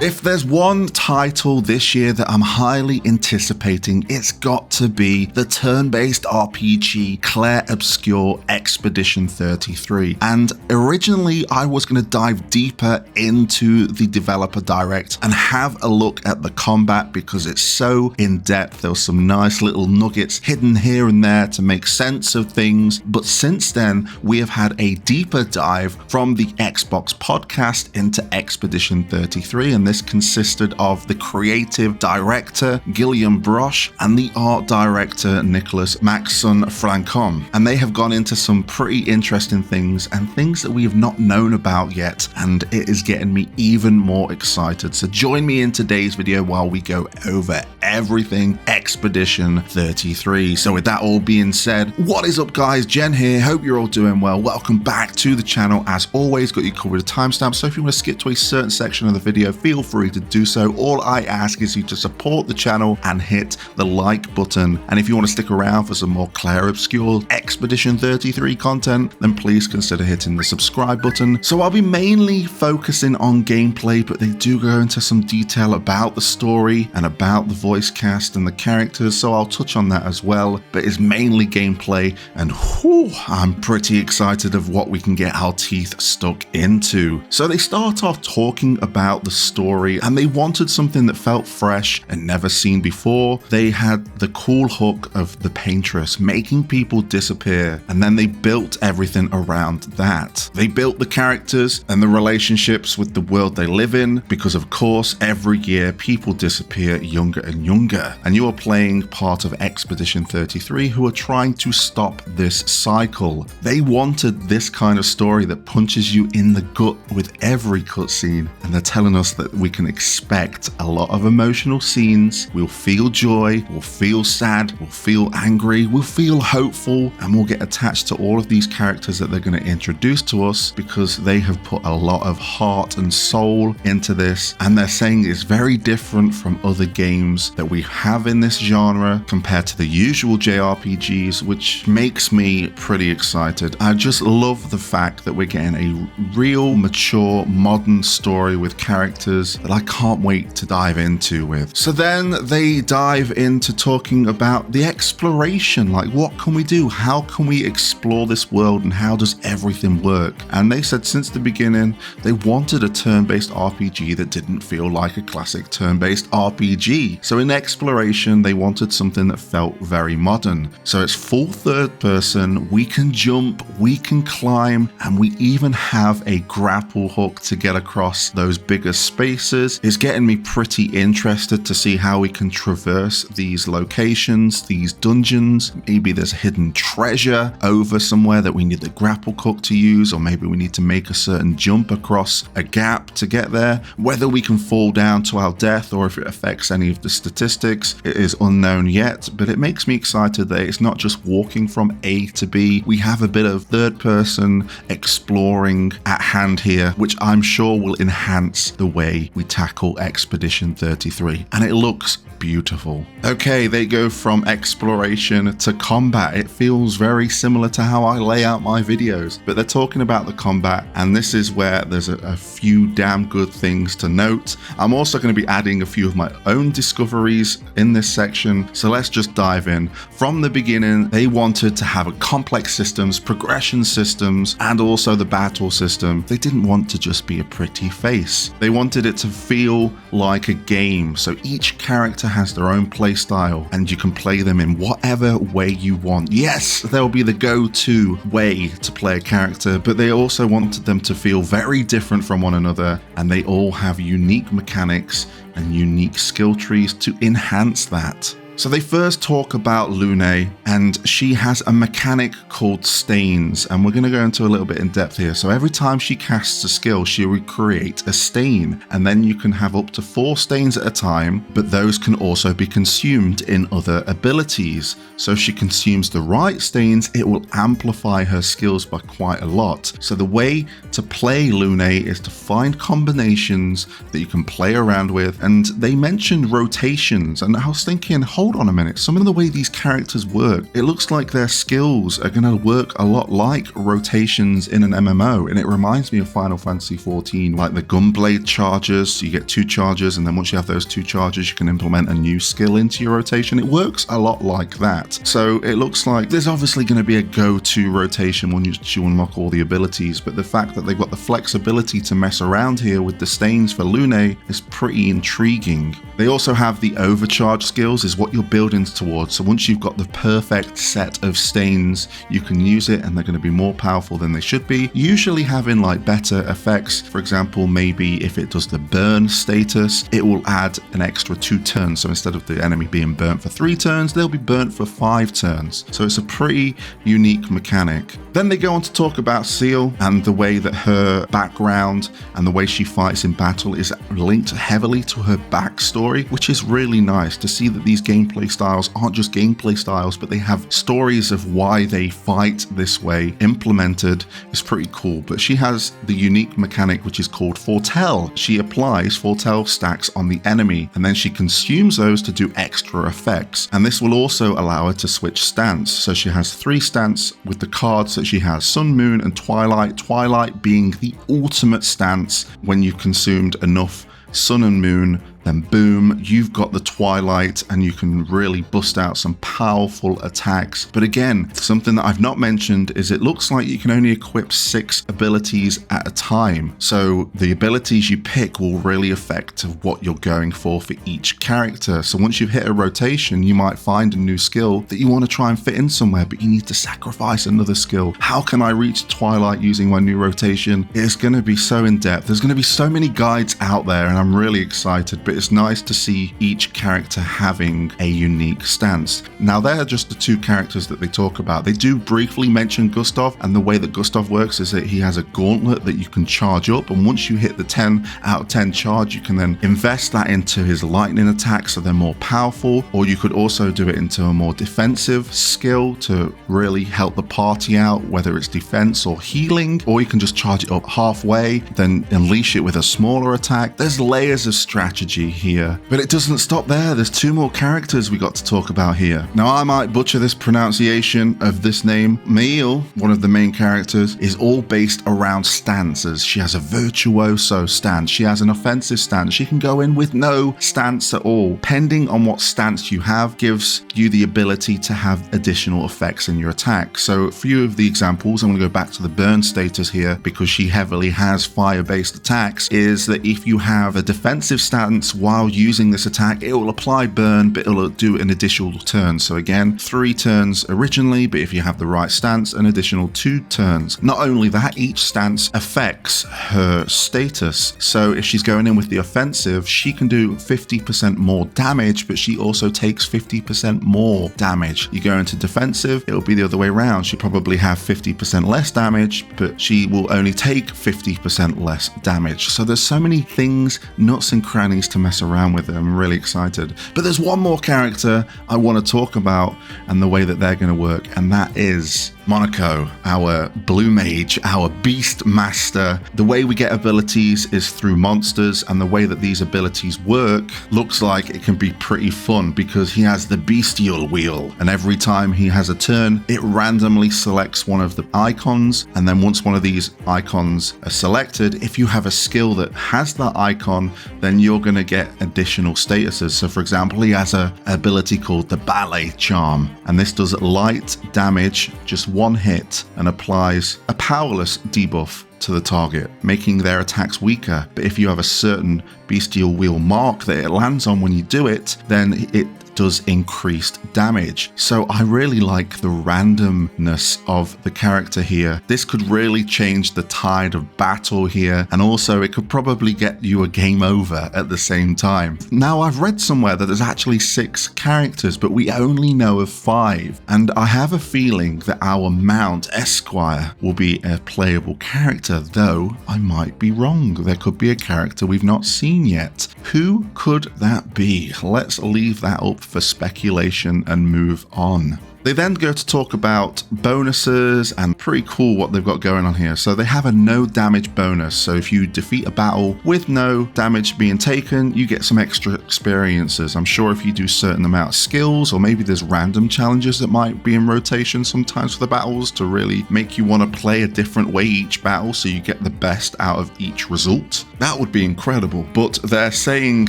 If there's one title this year that I'm highly anticipating, it's got to be the turn-based RPG Clair Obscur Expedition 33. And originally I was going to dive deeper into the developer direct and have a look at the combat because it's so in-depth. There were some nice little nuggets hidden here and there to make sense of things. But since then, we have had a deeper dive from the Xbox podcast into Expedition 33, and this consisted of the creative director Guillaume Broche and the art director Nicolas Maxon Francom, and they have gone into some pretty interesting things and things that we have not known about yet, and it is getting me even more excited. So join me in today's video while we go over everything Expedition 33. So with that all being said, what is up guys, Jen here, hope you're all doing well. Welcome back to the channel. As always, got you covered with a timestamp, so if you want to skip to a certain section of the video, feel free to do so. All I ask is you to support the channel and hit the like button, and if you want to stick around for some more Clair Obscur Expedition 33 content, then please consider hitting the subscribe button. So I'll be mainly focusing on gameplay, but they do go into some detail about the story and about the voice cast and the characters, so I'll touch on that as well, but it's mainly gameplay, and whew, I'm pretty excited of what we can get our teeth stuck into. So they start off talking about the story, and they wanted something that felt fresh and never seen before. They had the cool hook of the Paintress making people disappear, and then they built everything around that. They built the characters and the relationships with the world they live in, because of course every year people disappear younger and younger, and you are playing part of Expedition 33 who are trying to stop this cycle. They wanted this kind of story that punches you in the gut with every cutscene, and they're telling us that we can expect a lot of emotional scenes. We'll feel joy, we'll feel sad, we'll feel angry, we'll feel hopeful, and we'll get attached to all of these characters that they're going to introduce to us because they have put a lot of heart and soul into this, and they're saying it's very different from other games that we have in this genre compared to the usual JRPGs, which makes me pretty excited. I just love the fact that we're getting a real, mature, modern story with characters that I can't wait to dive into with. So then they dive into talking about the exploration, like what can we do? How can we explore this world and how does everything work? And they said since the beginning they wanted a turn-based RPG that didn't feel like a classic turn-based RPG. So in exploration they wanted something that felt very modern. So it's full third person, we can jump, we can climb, and we even have a grapple hook to get across those bigger spaces. It's getting me pretty interested to see how we can traverse these locations, these dungeons. Maybe there's hidden treasure over somewhere that we need the grapple hook to use, or maybe we need to make a certain jump across a gap to get there. Whether we can fall down to our death or if it affects any of the statistics, it is unknown yet, but it makes me excited that it's not just walking from A to B. We have a bit of third person exploring at hand here, which I'm sure will enhance the way we tackle Expedition 33, and it looks beautiful. Okay, they go from exploration to combat. It feels very similar to how I lay out my videos, but they're talking about the combat, and this is where there's a few damn good things to note. I'm also going to be adding a few of my own discoveries in this section, so let's just dive in. From the beginning, they wanted to have a complex systems, progression systems, and also the battle system. They didn't want to just be a pretty face. They wanted it to feel like a game, so each character has their own play style and you can play them in whatever way you want. Yes, there'll be the go-to way to play a character, but they also wanted them to feel very different from one another, and they all have unique mechanics and unique skill trees to enhance that. So they first talk about Lune, and she has a mechanic called stains, and we're going to go into a little bit in depth here. So every time she casts a skill, she will create a stain, and then you can have up to 4 stains at a time, but those can also be consumed in other abilities. So if she consumes the right stains, it will amplify her skills by quite a lot. So the way to play Lune is to find combinations that you can play around with, and they mentioned rotations, and I was thinking, holy hold on a minute, some of the way these characters work, it looks like their skills are going to work a lot like rotations in an MMO, and it reminds me of Final Fantasy XIV, like the gunblade charges. So you get 2 charges, and then once you have those 2 charges, you can implement a new skill into your rotation. It works a lot like that. So it looks like there's obviously going to be a go-to rotation once you unlock all the abilities, but the fact that they've got the flexibility to mess around here with the stains for Lune is pretty intriguing. They also have the overcharge skills is what you're building towards. So once you've got the perfect set of stains, you can use it and they're going to be more powerful than they should be. Usually having like better effects. For example, maybe if it does the burn status, it will add an extra 2 turns. So instead of the enemy being burnt for 3 turns, they'll be burnt for 5 turns. So it's a pretty unique mechanic. Then they go on to talk about Sciel and the way that her background and the way she fights in battle is linked heavily to her backstory, which is really nice to see that these gameplay styles aren't just gameplay styles, but they have stories of why they fight this way implemented. Is pretty cool. But she has the unique mechanic which is called Foretell. She applies Foretell stacks on the enemy and then she consumes those to do extra effects, and this will also allow her to switch stance. So she has 3 stance with the cards that she has: Sun, Moon and Twilight. Twilight being the ultimate stance. When you've consumed enough Sun and Moon, then boom, you've got the Twilight and you can really bust out some powerful attacks. But again, something that I've not mentioned is it looks like you can only equip 6 abilities at a time. So the abilities you pick will really affect what you're going for each character. So once you've hit a rotation, you might find a new skill that you want to try and fit in somewhere, but you need to sacrifice another skill. How can I reach Twilight using my new rotation? It's going to be so in depth. There's going to be so many guides out there and I'm really excited. But it's nice to see each character having a unique stance. Now, they're just the 2 characters that they talk about. They do briefly mention Gustave, and the way that Gustave works is that he has a gauntlet that you can charge up, and once you hit the 10 out of 10 charge, you can then invest that into his lightning attacks so they're more powerful, or you could also do it into a more defensive skill to really help the party out, whether it's defense or healing, or you can just charge it up halfway, then unleash it with a smaller attack. There's layers of strategy here, but it doesn't stop there. There's 2 more characters we got to talk about here. Now, I might butcher this pronunciation of this name. Maelle, one of the main characters, is all based around stances. She has a virtuoso stance. She has an offensive stance. She can go in with no stance at all. Depending on what stance you have, gives you the ability to have additional effects in your attack. So a few of the examples, I'm going to go back to the burn status here because she heavily has fire-based attacks, is that if you have a defensive stance while using this attack, it will apply burn, but it will do an additional turn. So again, 3 turns originally, but if you have the right stance, an additional 2 turns. Not only that, each stance affects her status. So if she's going in with the offensive, she can do 50% more damage, but she also takes 50% more damage. You go into defensive, it'll be the other way around. She'll probably have 50% less damage, but she will only take 50% less damage. So there's so many things, nuts and crannies to mess around with. I'm really excited. But there's one more character I want to talk about and the way that they're going to work, and that is Monoco, our blue mage, our beast master. The way we get abilities is through monsters, and the way that these abilities work looks like it can be pretty fun because he has the bestial wheel, and every time he has a turn, it randomly selects one of the icons, and then once one of these icons are selected, if you have a skill that has that icon, then you're going to get additional statuses. So for example, he has an ability called the ballet charm, and this does light damage, just 1 hit, and applies a powerless debuff to the target, making their attacks weaker. But if you have a certain bestial wheel mark that it lands on when you do it, then it does increased damage. So I really like the randomness of the character here. This could really change the tide of battle here, and also it could probably get you a game over at the same time. Now, I've read somewhere that there's actually 6 characters, but we only know of 5, and I have a feeling that our Mount Esquire will be a playable character, though I might be wrong. There could be a character we've not seen yet. Who could that be? Let's leave that up for speculation and move on. They then go to talk about bonuses, and pretty cool what they've got going on here. So they have a no damage bonus. So if you defeat a battle with no damage being taken, you get some extra experiences. I'm sure if you do certain amount of skills, or maybe there's random challenges that might be in rotation sometimes for the battles to really make you want to play a different way each battle so you get the best out of each result. That would be incredible. But they're saying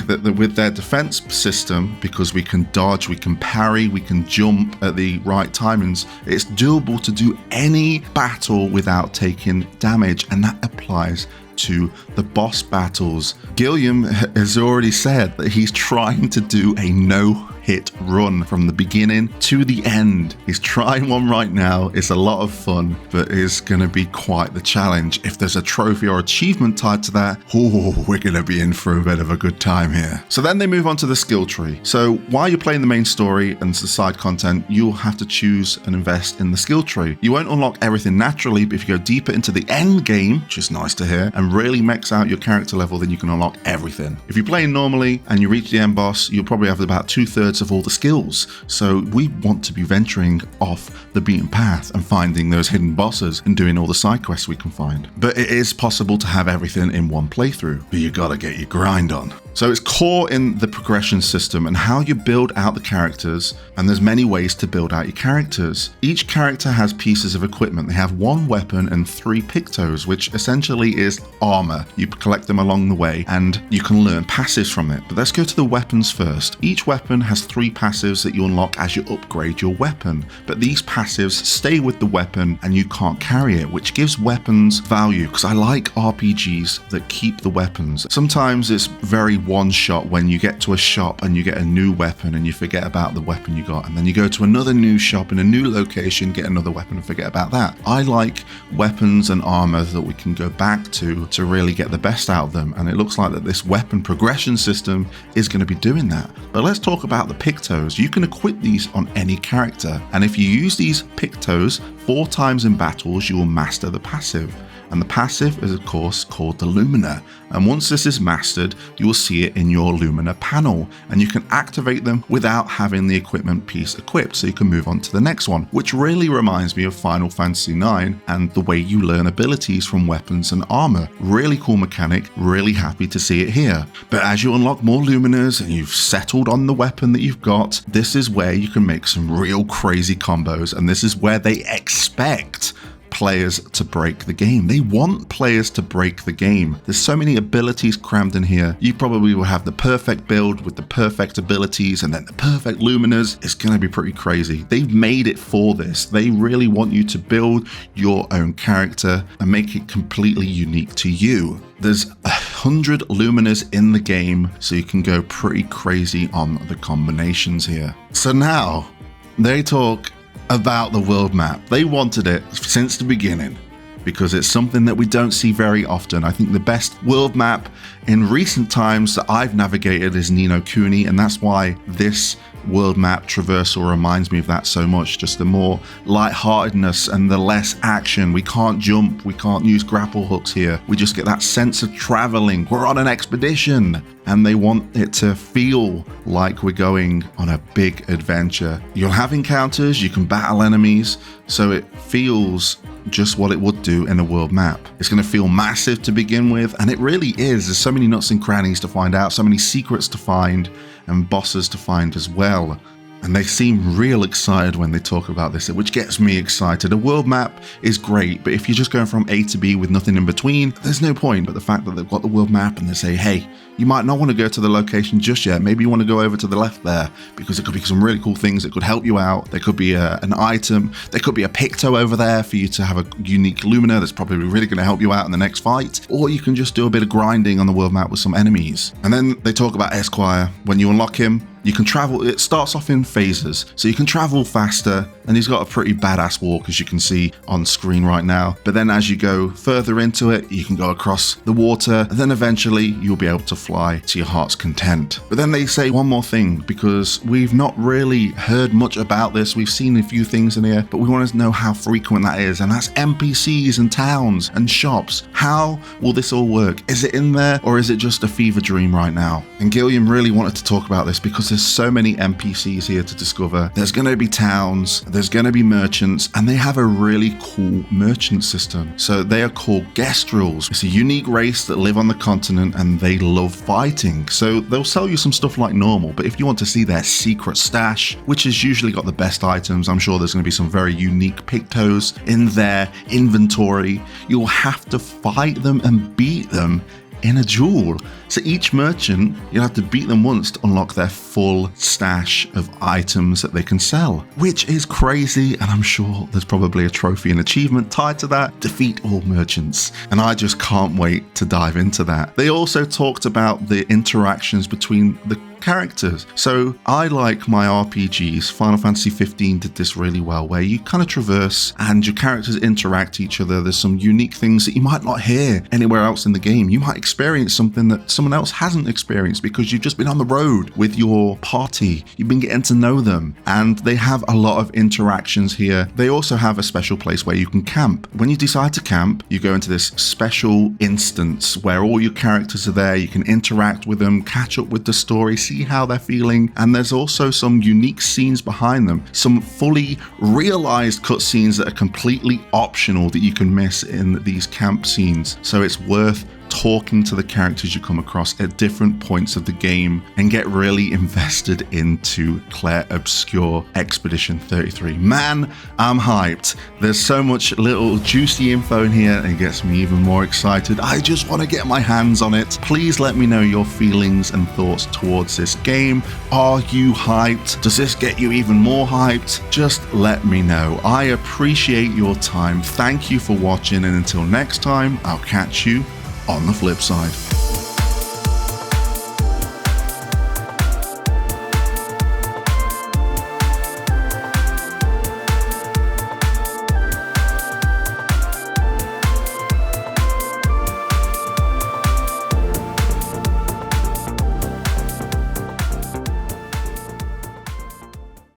that with their defense system, because we can dodge, we can parry, we can jump at the right timings, it's doable to do any battle without taking damage, and that applies to the boss battles. Gilliam has already said that he's trying to do a no-hit run from the beginning to the end. He's trying one right now. It's a lot of fun, but it's going to be quite the challenge. If there's a trophy or achievement tied to that, oh, we're going to be in for a bit of a good time here. So then they move on to the skill tree. So while you're playing the main story and the side content, you'll have to choose and invest in the skill tree. You won't unlock everything naturally, but if you go deeper into the end game, which is nice to hear, and really max out your character level, then you can unlock everything. If you're playing normally and you reach the end boss, you'll probably have about 2/3 of all the skills. So we want to be venturing off the beaten path and finding those hidden bosses and doing all the side quests we can find. But it is possible to have everything in one playthrough, but you gotta get your grind on. So it's core in the progression system and how you build out the characters, and there's many ways to build out your characters. Each character has pieces of equipment. They have 1 weapon and 3 Pictos, which essentially is armor. You collect them along the way and you can learn passives from it. But let's go to the weapons first. Each weapon has 3 passives that you unlock as you upgrade your weapon, but these passives stay with the weapon and you can't carry it, which gives weapons value, because I like RPGs that keep the weapons. Sometimes it's very one shot when you get to a shop and you get a new weapon and you forget about the weapon you got, and then you go to another new shop in a new location, get another weapon and forget about that. I like weapons and armor that we can go back to really get the best out of them, and it looks like that this weapon progression system is going to be doing that. But let's talk about the Pictos. You can equip these on any character, and if you use these Pictos 4 times in battles, you will master the passive. And the passive is of course called the Lumière, and once this is mastered, you will see it in your Lumière panel, and you can activate them without having the equipment piece equipped, so you can move on to the next one, which really reminds me of Final Fantasy IX and the way you learn abilities from weapons and armor. Really cool mechanic, really happy to see it here. But as you unlock more Lumières and you've settled on the weapon that you've got, this is where you can make some real crazy combos, and this is where they expect players to break the game. They want players to break the game. There's so many abilities crammed in here. You probably will have the perfect build with the perfect abilities and then the perfect Lumières. It's going to be pretty crazy. They've made it for this. They really want you to build your own character and make it completely unique to you. There's 100 Lumières in the game, so you can go pretty crazy on the combinations here. So now they talk about the world map. They wanted it since the beginning because it's something that we don't see very often. I think the best world map in recent times that I've navigated is Ni no Kuni, and that's why this world map Traversal reminds me of that so much. Just the more lightheartedness and the less action. We can't jump, we can't use grapple hooks here. We just get that sense of traveling. We're on an expedition, and they want it to feel like we're going on a big adventure. You'll have encounters, you can battle enemies, so it feels just what it would do in a world map. It's going to feel massive to begin with, and it really is. There's so many nuts and crannies to find out, so many secrets to find, and bosses to find as well. And they seem real excited when they talk about this, which gets me excited. A world map is great, but if you're just going from A to B with nothing in between, there's no point. But the fact that they've got the world map and they say, hey, you might not want to go to the location just yet. Maybe you want to go over to the left there, because it could be some really cool things that could help you out. There could be an item. There could be a Picto over there for you to have a unique Lumière that's probably really going to help you out in the next fight. Or you can just do a bit of grinding on the world map with some enemies. And then they talk about Esquire. When you unlock him, you can travel. It starts off in phases, so you can travel faster, and he's got a pretty badass walk, as you can see on screen right now. But then as you go further into it, you can go across the water, and then eventually you'll be able to fly to your heart's content. But then they say one more thing, because we've not really heard much about this. We've seen a few things in here, but we want to know how frequent that is, and that's NPCs and towns and shops. How will this all work? Is it in there, or is it just a fever dream right now? And Gilliam really wanted to talk about this because there's so many NPCs here to discover. There's going to be towns, there's going to be merchants, and they have a really cool merchant system. So they are called Gestrals. It's a unique race that live on the continent and they love fighting. So they'll sell you some stuff like normal, but if you want to see their secret stash, which has usually got the best items, I'm sure there's going to be some very unique Pictos in their inventory, you'll have to fight them and beat them in a duel. So each merchant, you'll have to beat them once to unlock their full stash of items that they can sell, which is crazy, and I'm sure there's probably a trophy and achievement tied to that. Defeat all merchants, and I just can't wait to dive into that. They also talked about the interactions between the characters. So I like my RPGs. Final Fantasy 15 did this really well, where you kind of traverse and your characters interact each other. There's some unique things that you might not hear anywhere else in the game. You might experience something that someone else hasn't experienced because you've just been on the road with your party. You've been getting to know them, and they have a lot of interactions here. They also have a special place where you can camp. When you decide to camp, you go into this special instance where all your characters are there. You can interact with them, catch up with the story, see how they're feeling, and there's also some unique scenes behind them, some fully realized cutscenes that are completely optional that you can miss in these camp scenes. So it's worth talking to the characters you come across at different points of the game and get really invested into Clair Obscur Expedition 33. Man, I'm hyped. There's so much little juicy info in here and it gets me even more excited. I just want to get my hands on it. Please let me know your feelings and thoughts towards this game. Are you hyped? Does this get you even more hyped? Just let me know. I appreciate your time. Thank you for watching, and until next time, I'll catch you on the flip side.